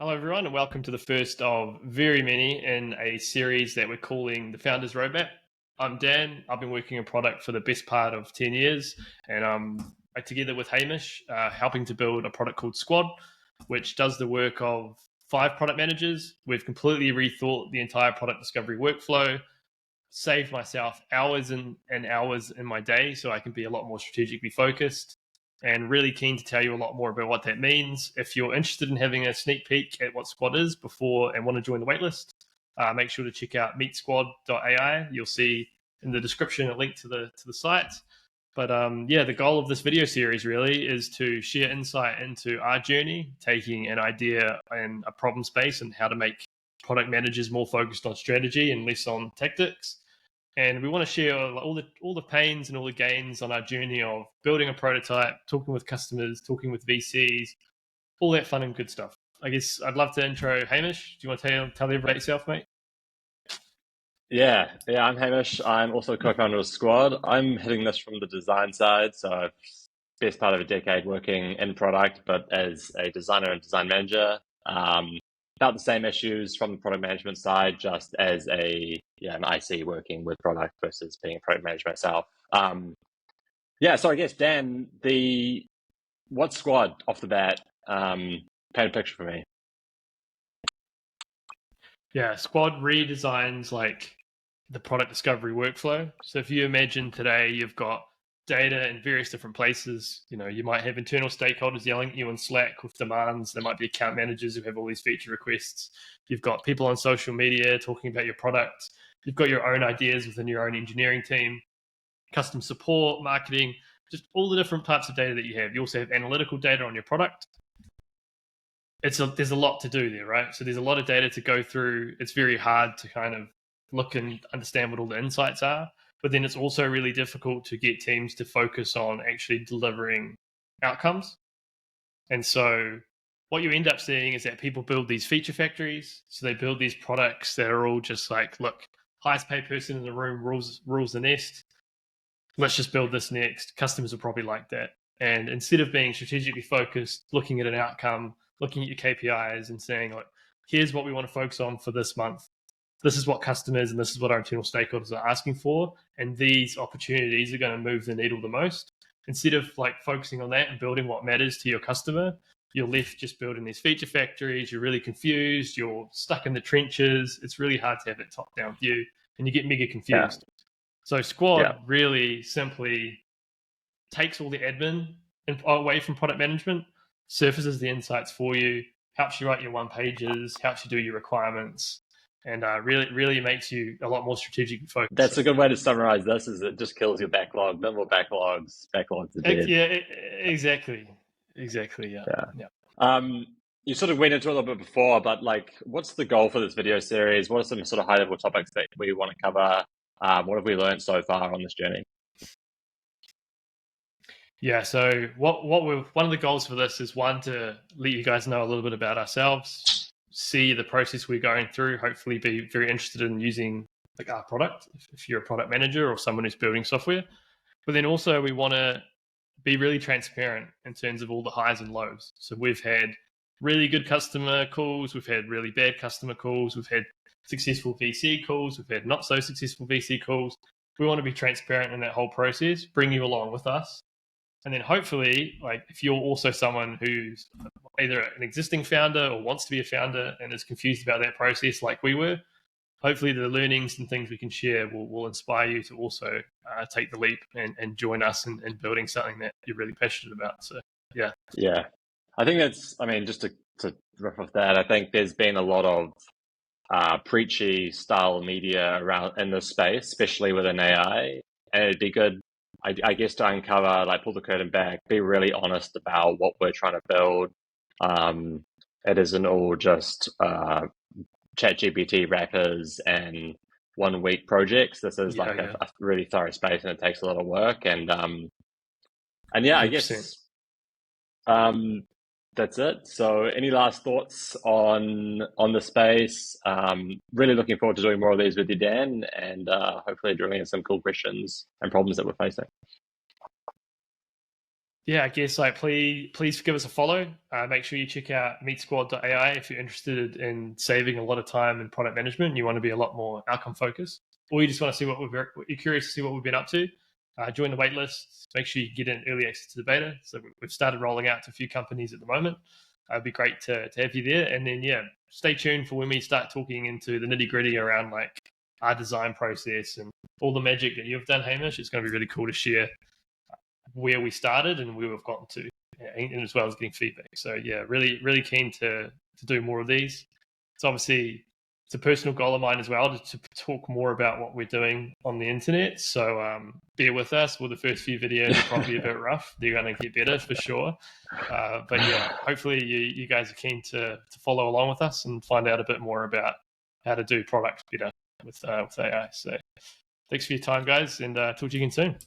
Hello, everyone, and welcome to the first of very many in a series that we're calling the Founders Roadmap. I'm Dan. I've been working in product for the best part of 10 years, and I'm together with Hamish, helping to build a product called Squad, which does the work of 5 product managers. We've completely rethought the entire product discovery workflow, saved myself hours and hours in my day so I can be a lot more strategically focused, and really keen to tell you a lot more about what that means. If you're interested in having a sneak peek at what Squad is before and want to join the waitlist, make sure to check out meetsquad.ai. You'll see in the description a link to the site. But the goal of this video series really is to share insight into our journey, taking an idea and a problem space and how to make product managers more focused on strategy and less on tactics. And we want to share all the pains and all the gains on our journey of building a prototype, talking with customers, talking with VCs, all that fun and good stuff. I guess I'd love to intro Hamish. Do you want to tell everybody about yourself, mate? Yeah, I'm Hamish. I'm also co-founder of Squad. I'm hitting this from the design side, so best part of a decade working in product, but as a designer and design manager. About the same issues from the product management side, just as an IC working with product versus being a product manager myself. So I guess Dan, what's Squad off the bat? Paint a picture for me. Yeah, Squad redesigns like the product discovery workflow. So if you imagine today you've got data in various different places, you might have internal stakeholders yelling at you in Slack with demands. There might be account managers who have all these feature requests. You've got people on social media talking about your product. You've got your own ideas within your own engineering team, customer support, marketing, just all the different types of data that you have. You also have analytical data on your product. There's a lot to do there, right? So there's a lot of data to go through. It's very hard to kind of look and understand what all the insights are. But then it's also really difficult to get teams to focus on actually delivering outcomes. And so what you end up seeing is that people build these feature factories. So they build these products that are all just like, look, highest paid person in the room rules the nest. Let's just build this next. Customers are probably like that. And instead of being strategically focused, looking at an outcome, looking at your KPIs and saying, like, here's what we want to focus on for this month. This is what customers and this is what our internal stakeholders are asking for. And these opportunities are going to move the needle the most. Instead of like focusing on that and building what matters to your customer, you're left just building these feature factories. You're really confused. You're stuck in the trenches. It's really hard to have that top-down view and you get mega confused. Yeah. So Squad really simply takes all the admin away from product management, surfaces the insights for you, helps you write your one pages, helps you do your requirements, and really makes you a lot more strategically focused. That's a good way to summarize this, is it just kills your backlog. No more backlogs are dead. Yeah, exactly. Yeah. You sort of went into it a little bit before, but like, what's the goal for this video series? What are some sort of high level topics that we want to cover? What have we learned so far on this journey? Yeah, so one of the goals for this is, one, to let you guys know a little bit about ourselves, see the process we're going through, hopefully be very interested in using like our product if you're a product manager or someone who's building software. But then also we want to be really transparent in terms of all the highs and lows. So we've had really good customer calls, we've had really bad customer calls, we've had successful VC calls, we've had not so successful VC calls. We want to be transparent in that whole process, bring you along with us. And then hopefully, like, if you're also someone who's either an existing founder or wants to be a founder and is confused about that process like we were, hopefully the learnings and things we can share will inspire you to also take the leap and join us in building something that you're really passionate about. So, yeah. Yeah. I think just to riff off that, I think there's been a lot of preachy style media around in this space, especially within AI. And it'd be good, I guess, to uncover, like, pull the curtain back, be really honest about what we're trying to build. It isn't all just ChatGPT wrappers and 1 week projects. This is a really thorough space, and it takes a lot of work. And yeah, 100%. I guess that's it. So any last thoughts on the space? Really looking forward to doing more of these with you, Dan, and hopefully drilling in some cool questions and problems that we're facing. yeah, I guess like please give us a follow. Make sure you check out meetsquad.ai if you're interested in saving a lot of time in product management and you want to be a lot more outcome focused, or you just want to see you're curious to see what we've been up to. Join the waitlist. Make sure you get in early access to the beta. So we've started rolling out to a few companies at the moment. It'd be great to have you there. And then yeah, stay tuned for when we start talking into the nitty gritty around like our design process and all the magic that you've done, Hamish. It's going to be really cool to share where we started and where we've gotten to, and as well as getting feedback. So yeah, really keen to do more of these. It's obviously it's a personal goal of mine as well to talk more about what we're doing on the internet. So bear with us. Well, the first few videos are probably a bit rough. They're going to get better for sure. But yeah, hopefully you guys are keen to follow along with us and find out a bit more about how to do products better with AI. So thanks for your time, guys, and talk to you again soon.